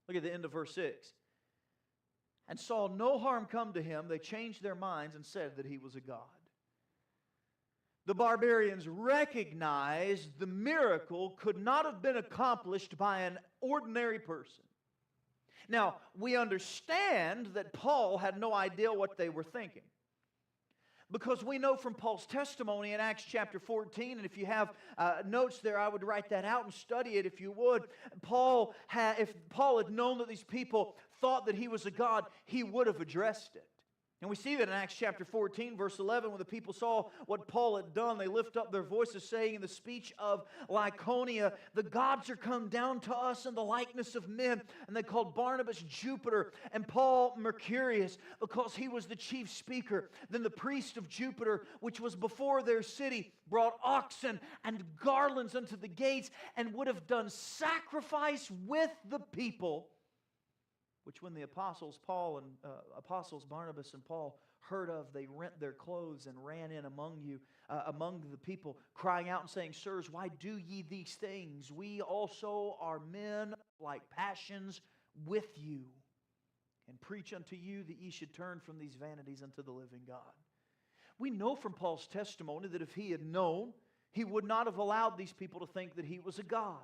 Look at the end of verse 6. And saw no harm come to him. They changed their minds and said that he was a god. The barbarians recognized the miracle could not have been accomplished by an ordinary person. Now, we understand that Paul had no idea what they were thinking, because we know from Paul's testimony in Acts chapter 14, and if you have notes there, I would write that out and study it if you would. If Paul had known that these people thought that he was a god, he would have addressed it. And we see that in Acts chapter 14, verse 11, when the people saw what Paul had done, they lift up their voices, saying in the speech of Lycaonia, the gods are come down to us in the likeness of men. And they called Barnabas Jupiter and Paul Mercurius, because he was the chief speaker. Then the priest of Jupiter, which was before their city, brought oxen and garlands unto the gates, and would have done sacrifice with the people. Which when the apostles Barnabas and Paul heard of, they rent their clothes and ran in among the people, crying out and saying, Sirs, why do ye these things? We also are men like passions with you, and preach unto you that ye should turn from these vanities unto the living God. We know from Paul's testimony that if he had known, he would not have allowed these people to think that he was a god.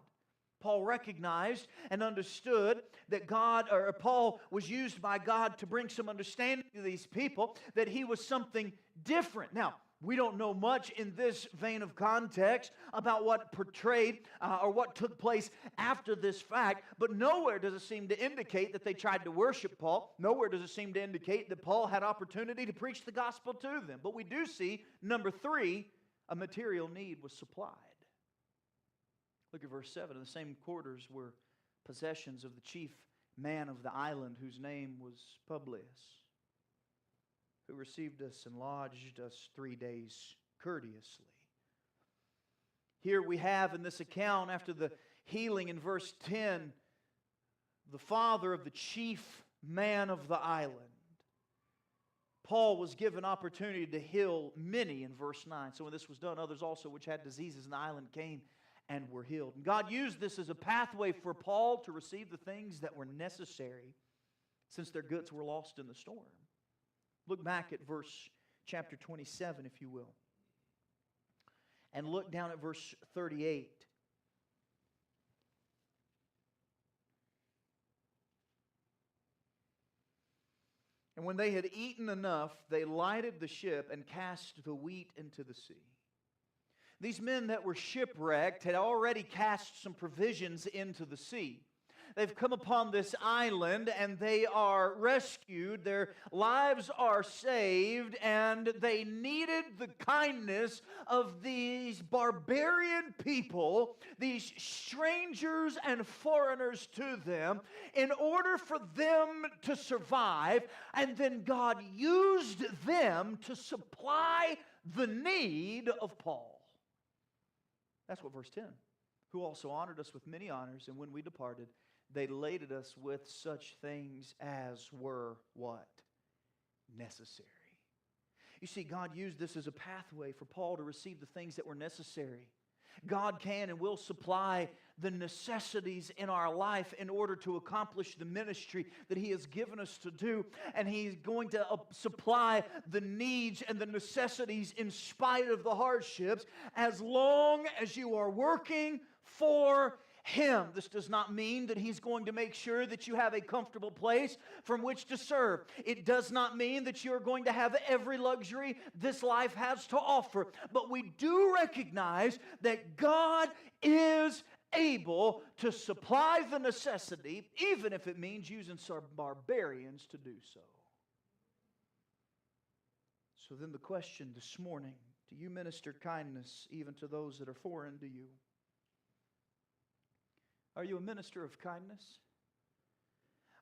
Paul recognized and understood that Paul was used by God to bring some understanding to these people, that he was something different. Now, we don't know much in this vein of context about what portrayed or what took place after this fact, but nowhere does it seem to indicate that they tried to worship Paul. Nowhere does it seem to indicate that Paul had opportunity to preach the gospel to them. But we do see, number 3, a material need was supplied. Look at verse 7. In the same quarters were possessions of the chief man of the island, whose name was Publius, who received us and lodged us 3 days courteously. Here we have in this account, after the healing in verse 10, the father of the chief man of the island. Paul was given opportunity to heal many in verse 9. So when this was done, others also which had diseases in the island came and were healed. And God used this as a pathway for Paul to receive the things that were necessary, since their goods were lost in the storm. Look back at chapter 27, if you will. And look down at verse 38. And when they had eaten enough, they lighted the ship and cast the wheat into the sea. These men that were shipwrecked had already cast some provisions into the sea. They've come upon this island and they are rescued. Their lives are saved, and they needed the kindness of these barbarian people, these strangers and foreigners to them, in order for them to survive. And then God used them to supply the need of Paul. That's what verse 10. Who also honored us with many honors, and when we departed, they laded us with such things as were what? Necessary. You see, God used this as a pathway for Paul to receive the things that were necessary. God can and will supply the necessities in our life in order to accomplish the ministry that He has given us to do. And He's going to supply the needs and the necessities in spite of the hardships, as long as you are working for Him. This does not mean that He's going to make sure that you have a comfortable place from which to serve. It does not mean that you're going to have every luxury this life has to offer. But we do recognize that God is able to supply the necessity, even if it means using some barbarians to do so. So then the question this morning, do you minister kindness even to those that are foreign to you? Are you a minister of kindness?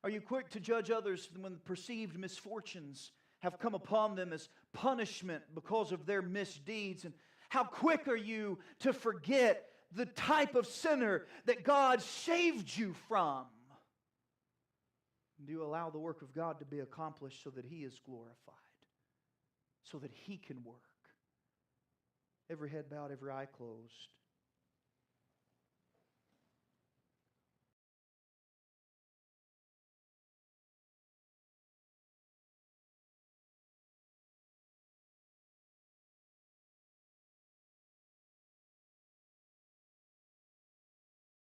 Are you quick to judge others when perceived misfortunes have come upon them as punishment because of their misdeeds? And how quick are you to forget the type of sinner that God saved you from? Do you allow the work of God to be accomplished so that He is glorified, so that He can work? Every head bowed, every eye closed.